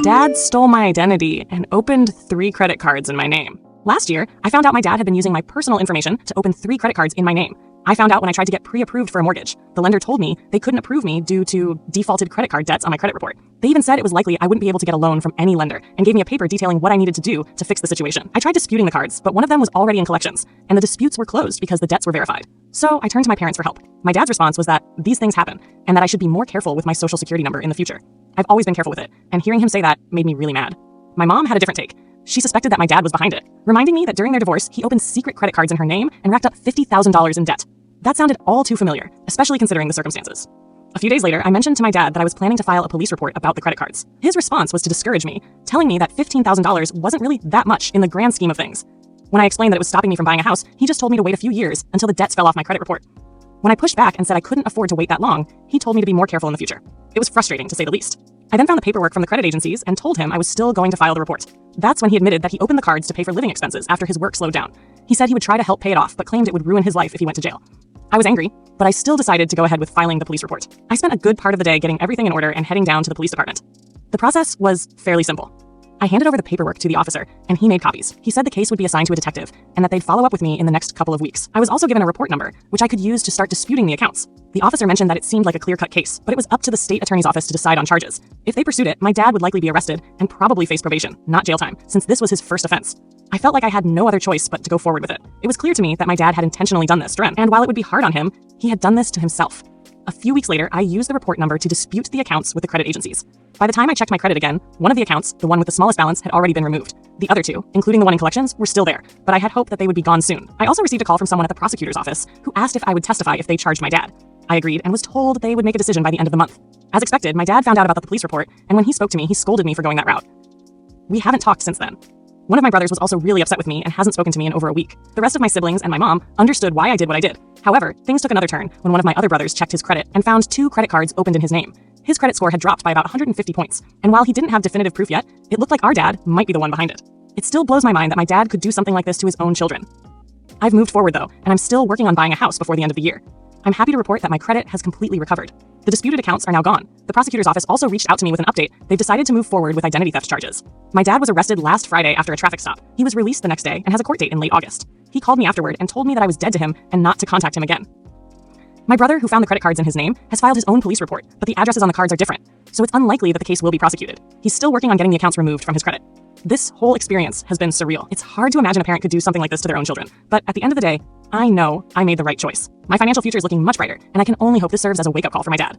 Dad stole my identity and opened 3 credit cards in my name. Last year, I found out my dad had been using my personal information to open 3 credit cards in my name. I found out when I tried to get pre-approved for a mortgage. The lender told me they couldn't approve me due to defaulted credit card debts on my credit report. They even said it was likely I wouldn't be able to get a loan from any lender and gave me a paper detailing what I needed to do to fix the situation. I tried disputing the cards, but one of them was already in collections, and the disputes were closed because the debts were verified. So I turned to my parents for help. My dad's response was that these things happen, and that I should be more careful with my social security number in the future. I've always been careful with it, and hearing him say that made me really mad. My mom had a different take. She suspected that my dad was behind it, reminding me that during their divorce, he opened secret credit cards in her name and racked up $50,000 in debt. That sounded all too familiar, especially considering the circumstances. A few days later, I mentioned to my dad that I was planning to file a police report about the credit cards. His response was to discourage me, telling me that $15,000 wasn't really that much in the grand scheme of things. When I explained that it was stopping me from buying a house, he just told me to wait a few years until the debts fell off my credit report. When I pushed back and said I couldn't afford to wait that long, he told me to be more careful in the future. It was frustrating, to say the least. I then found the paperwork from the credit agencies and told him I was still going to file the report. That's when he admitted that he opened the cards to pay for living expenses after his work slowed down. He said he would try to help pay it off, but claimed it would ruin his life if he went to jail. I was angry, but I still decided to go ahead with filing the police report. I spent a good part of the day getting everything in order and heading down to the police department. The process was fairly simple. I handed over the paperwork to the officer, and he made copies. He said the case would be assigned to a detective, and that they'd follow up with me in the next couple of weeks. I was also given a report number, which I could use to start disputing the accounts. The officer mentioned that it seemed like a clear-cut case, but it was up to the state attorney's office to decide on charges. If they pursued it, my dad would likely be arrested and probably face probation, not jail time, since this was his first offense. I felt like I had no other choice but to go forward with it. It was clear to me that my dad had intentionally done this, and while it would be hard on him, he had done this to himself. A few weeks later, I used the report number to dispute the accounts with the credit agencies. By the time I checked my credit again, one of the accounts, the one with the smallest balance, had already been removed. The other 2, including the one in collections, were still there, but I had hoped that they would be gone soon. I also received a call from someone at the prosecutor's office who asked if I would testify if they charged my dad. I agreed and was told they would make a decision by the end of the month. As expected, my dad found out about the police report, and when he spoke to me, he scolded me for going that route. We haven't talked since then. One of my brothers was also really upset with me and hasn't spoken to me in over a week. The rest of my siblings and my mom understood why I did what I did. However, things took another turn when one of my other brothers checked his credit and found 2 credit cards opened in his name. His credit score had dropped by about 150 points, and while he didn't have definitive proof yet, it looked like our dad might be the one behind it. It still blows my mind that my dad could do something like this to his own children. I've moved forward though, and I'm still working on buying a house before the end of the year. I'm happy to report that my credit has completely recovered. The disputed accounts are now gone. The prosecutor's office also reached out to me with an update. They've decided to move forward with identity theft charges. My dad was arrested last Friday after a traffic stop. He was released the next day and has a court date in late August. He called me afterward and told me that I was dead to him and not to contact him again. My brother, who found the credit cards in his name, has filed his own police report, but the addresses on the cards are different, so it's unlikely that the case will be prosecuted. He's still working on getting the accounts removed from his credit. This whole experience has been surreal. It's hard to imagine a parent could do something like this to their own children, but at the end of the day, I know I made the right choice. My financial future is looking much brighter, and I can only hope this serves as a wake-up call for my dad.